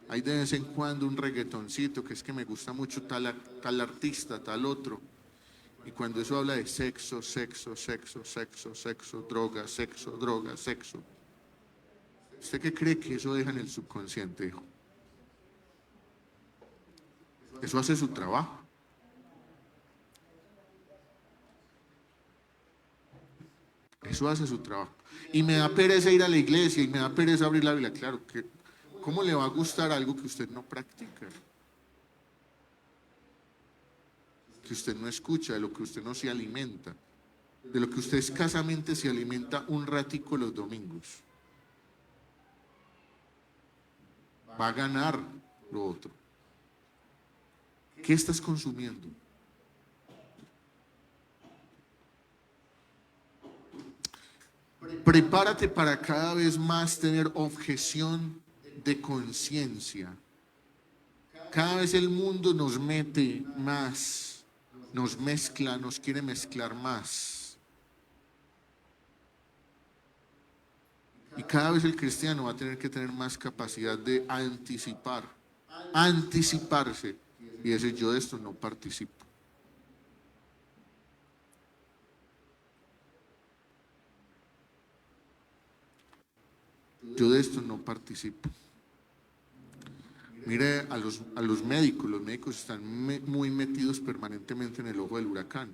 hay de vez en cuando un reggaetoncito, que es que me gusta mucho tal artista, tal otro. Y cuando eso habla de sexo, sexo, sexo, sexo, sexo, droga, sexo, droga, sexo, ¿usted qué cree que eso deja en el subconsciente, hijo? Eso hace su trabajo. Eso hace su trabajo. Y me da pereza ir a la iglesia y me da pereza abrir la Biblia. Claro, que ¿cómo le va a gustar algo que usted no practica? Que usted no escucha, de lo que usted no se alimenta, de lo que usted escasamente se alimenta un ratico los domingos. Va a ganar lo otro. ¿Qué estás consumiendo? Prepárate para cada vez más tener objeción de conciencia. Cada vez el mundo nos mete más, nos mezcla, nos quiere mezclar más. Y cada vez el cristiano va a tener que tener más capacidad de anticiparse y decir, yo de esto no participo. Yo de esto no participo. Mire a los médicos están muy metidos permanentemente en el ojo del huracán,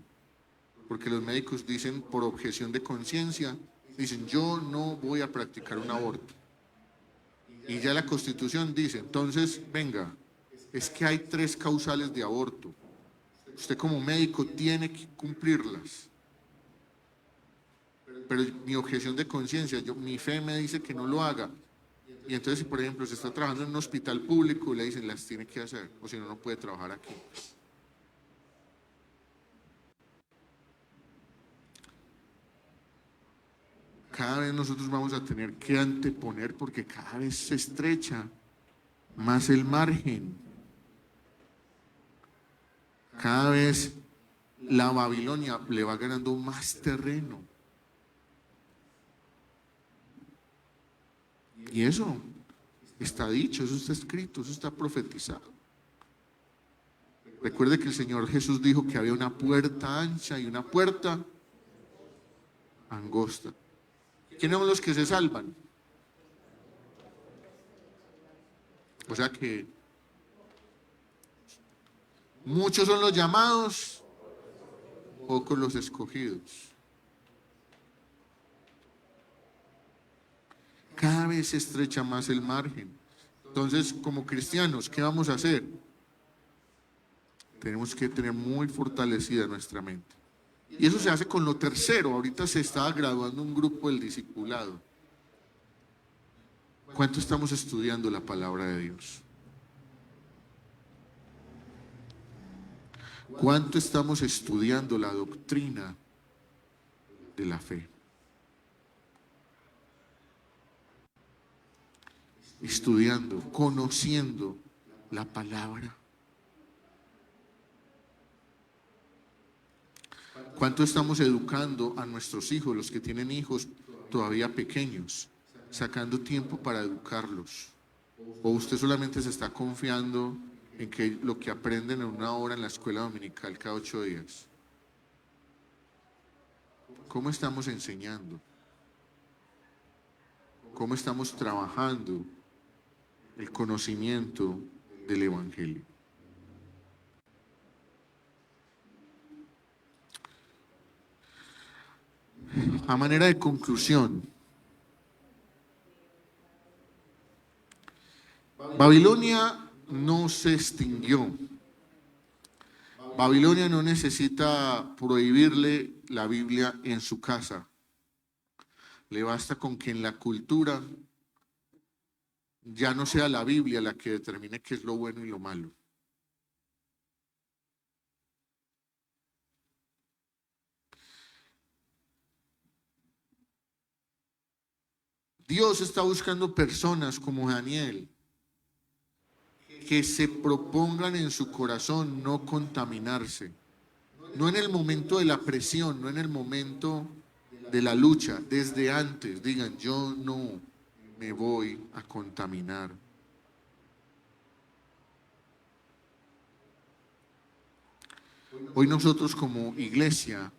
porque los médicos dicen por objeción de conciencia, dicen yo no voy a practicar un aborto. Y ya la Constitución dice, entonces venga, es que hay 3 causales de aborto. Usted como médico tiene que cumplirlas. Pero mi objeción de conciencia, mi fe me dice que no lo haga. Y entonces, si por ejemplo se está trabajando en un hospital público, le dicen, las tiene que hacer, o si no, no puede trabajar aquí. Cada vez nosotros vamos a tener que anteponer, porque cada vez se estrecha más el margen. Cada vez la Babilonia le va ganando más terreno. Y eso Está dicho, eso está escrito, eso está profetizado. Recuerde que el Señor Jesús dijo que había una puerta ancha y una puerta angosta. ¿Quiénes son los que se salvan? O sea que muchos son los llamados, pocos los escogidos. Cada vez se estrecha más el margen. Entonces, como cristianos, ¿qué vamos a hacer? Tenemos que tener muy fortalecida nuestra mente. Y eso se hace con lo tercero. Ahorita se está graduando un grupo del discipulado. ¿Cuánto estamos estudiando la palabra de Dios? ¿Cuánto estamos estudiando la doctrina de la fe? Estudiando, conociendo la palabra. ¿Cuánto estamos educando a nuestros hijos, los que tienen hijos todavía pequeños, sacando tiempo para educarlos? ¿O usted solamente se está confiando en que lo que aprenden en una hora en la escuela dominical cada 8 días? ¿Cómo estamos enseñando? ¿Cómo estamos trabajando el conocimiento del Evangelio? A manera de conclusión, Babilonia no se extinguió. Babilonia no necesita prohibirle la Biblia en su casa. Le basta con que en la cultura ya no sea la Biblia la que determine qué es lo bueno y lo malo. Dios está buscando personas como Daniel que se propongan en su corazón no contaminarse, no en el momento de la presión, no en el momento de la lucha, desde antes digan: yo no me voy a contaminar. Hoy nosotros como iglesia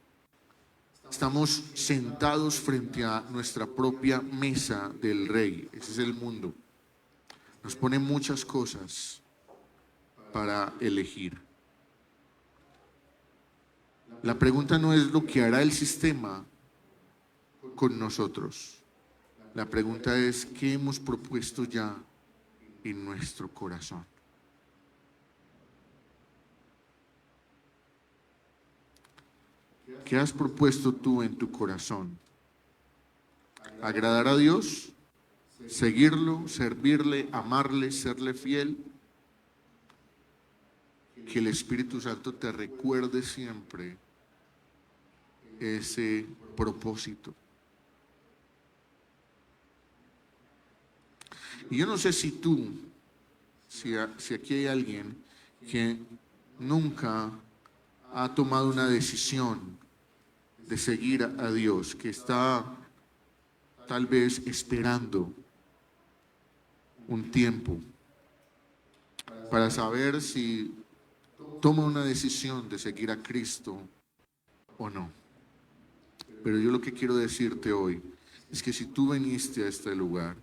estamos sentados frente a nuestra propia mesa del Rey. Ese es el mundo. Nos pone muchas cosas para elegir. La pregunta no es lo que hará el sistema con nosotros. La pregunta es: ¿qué hemos propuesto ya en nuestro corazón? ¿Qué has propuesto tú en tu corazón? ¿Agradar a Dios? ¿Seguirlo? ¿Servirle? ¿Amarle? ¿Serle fiel? Que el Espíritu Santo te recuerde siempre ese propósito. Y yo no sé si tú, si aquí hay alguien que nunca ha tomado una decisión de seguir a Dios, que está tal vez esperando un tiempo para saber si toma una decisión de seguir a Cristo o no. Pero yo lo que quiero decirte hoy es que si tú viniste a este lugar,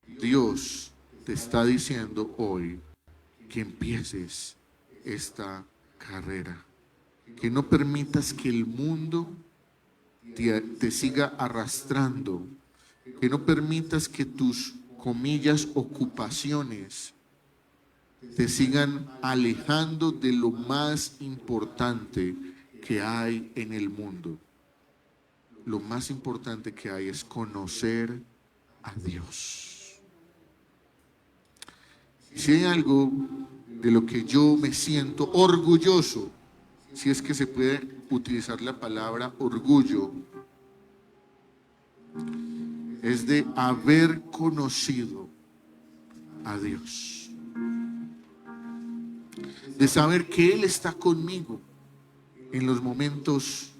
Dios te está diciendo hoy que empieces esta carrera, que no permitas que el mundo te siga arrastrando, que no permitas que tus, comillas, ocupaciones te sigan alejando de lo más importante que hay en el mundo. Lo más importante que hay es conocer a Dios. Si hay algo de lo que yo me siento orgulloso, si es que se puede utilizar la palabra orgullo, es de haber conocido a Dios, de saber que Él está conmigo en los momentos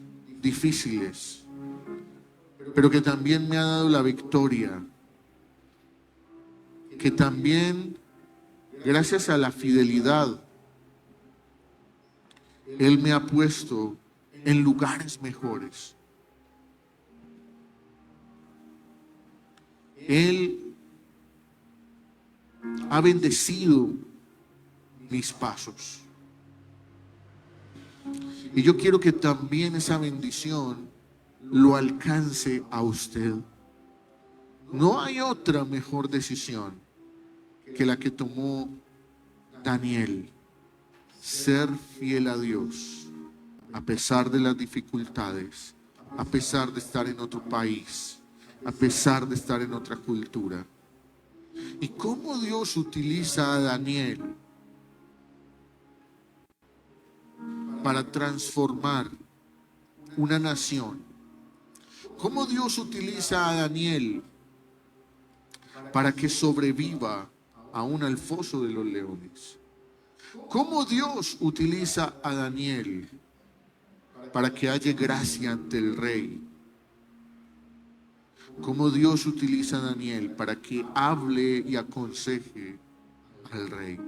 difíciles, pero que también me ha dado la victoria, que también, gracias a la fidelidad, Él me ha puesto en lugares mejores. Él ha bendecido mis pasos. Y yo quiero que también esa bendición lo alcance a usted. No hay otra mejor decisión que la que tomó Daniel. Ser fiel a Dios, a pesar de las dificultades, a pesar de estar en otro país, a pesar de estar en otra cultura. ¿Y cómo Dios utiliza a Daniel para transformar una nación? ¿Cómo Dios utiliza a Daniel para que sobreviva aún al foso de los leones? ¿Cómo Dios utiliza a Daniel para que haya gracia ante el rey? ¿Cómo Dios utiliza a Daniel para que hable y aconseje al rey?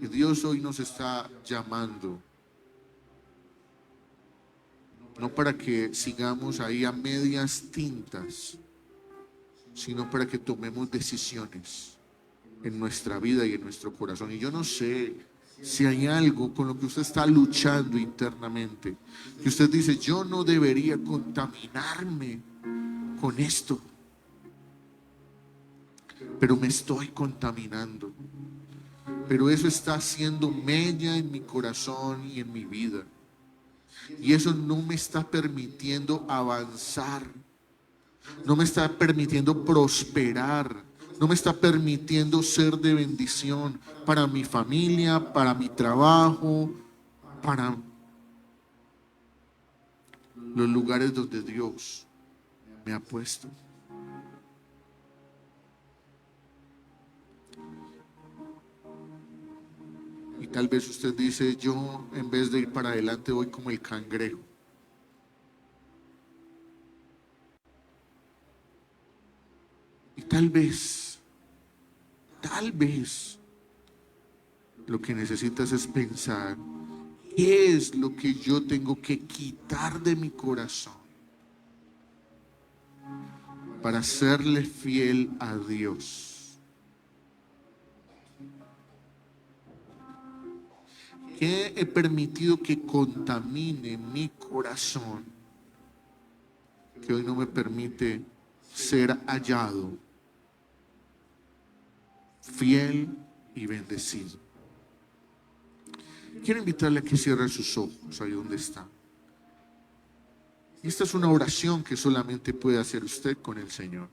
Y Dios hoy nos está llamando, no para que sigamos ahí a medias tintas, sino para que tomemos decisiones en nuestra vida y en nuestro corazón. Y yo no sé si hay algo con lo que usted está luchando internamente, que usted dice, yo no debería contaminarme con esto, pero me estoy contaminando. Pero eso está haciendo mella en mi corazón y en mi vida. Y eso no me está permitiendo avanzar, no me está permitiendo prosperar, no me está permitiendo ser de bendición para mi familia, para mi trabajo, para los lugares donde Dios me ha puesto. Y tal vez usted dice, yo en vez de ir para adelante voy como el cangrejo. Y tal vez lo que necesitas es pensar, ¿qué es lo que yo tengo que quitar de mi corazón para serle fiel a Dios? ¿Qué he permitido que contamine mi corazón, que hoy no me permite ser hallado, fiel y bendecido? Quiero invitarle a que cierre sus ojos ahí donde está. Y esta es una oración que solamente puede hacer usted con el Señor.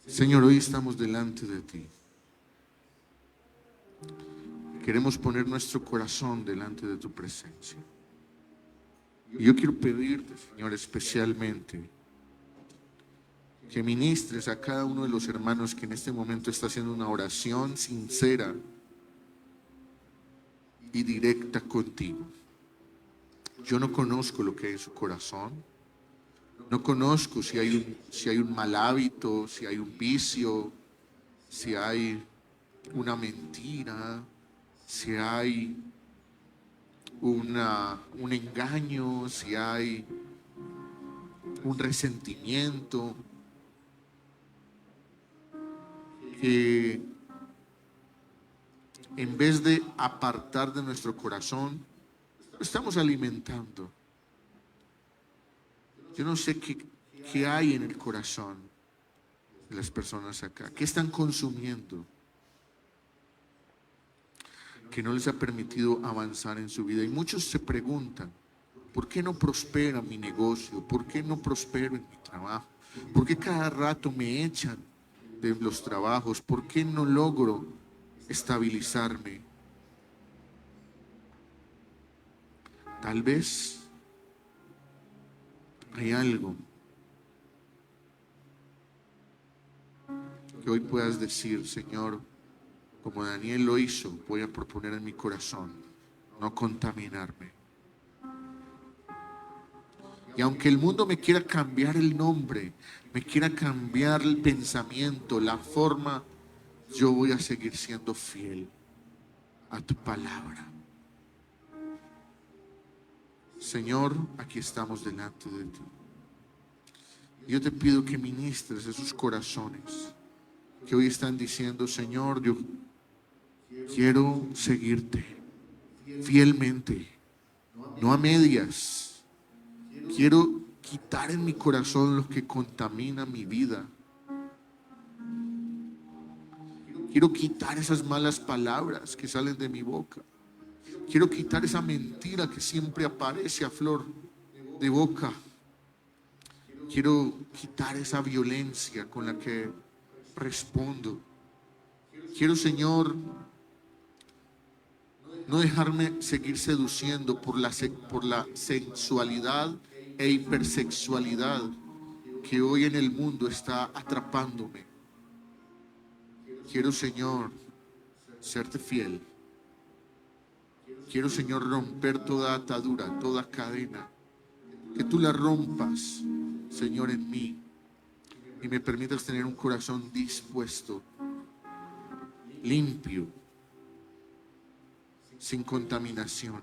Señor, hoy estamos delante de ti. Queremos poner nuestro corazón delante de tu presencia. Y yo quiero pedirte, Señor, especialmente que ministres a cada uno de los hermanos que en este momento está haciendo una oración sincera y directa contigo. Yo no conozco lo que hay en su corazón. No conozco si hay un mal hábito, si hay un vicio, si hay una mentira, si hay un engaño, si hay un resentimiento que en vez de apartar de nuestro corazón, lo estamos alimentando. Yo no sé qué hay en el corazón de las personas acá, qué están consumiendo, que no les ha permitido avanzar en su vida. Y muchos se preguntan, ¿por qué no prospera mi negocio? ¿Por qué no prospero en mi trabajo? ¿Por qué cada rato me echan de los trabajos? ¿Por qué no logro estabilizarme? Tal vez hay algo Que hoy puedas decir, Señor, como Daniel lo hizo, voy a proponer en mi corazón no contaminarme. Y aunque el mundo me quiera cambiar el nombre, me quiera cambiar el pensamiento, la forma, yo voy a seguir siendo fiel a tu palabra. Señor, aquí estamos delante de ti. Yo te pido que ministres esos corazones que hoy están diciendo, Señor, yo quiero seguirte fielmente, no a medias. Quiero quitar en mi corazón lo que contamina mi vida. Quiero quitar esas malas palabras que salen de mi boca. Quiero quitar esa mentira que siempre aparece a flor de boca. Quiero quitar esa violencia con la que respondo. Quiero, Señor, no dejarme seguir seduciendo por la sensualidad e hipersexualidad que hoy en el mundo está atrapándome. Quiero, Señor, serte fiel. Quiero, Señor, romper toda atadura, toda cadena. Que tú la rompas, Señor, en mí. Y me permitas tener un corazón dispuesto, limpio, sin contaminación.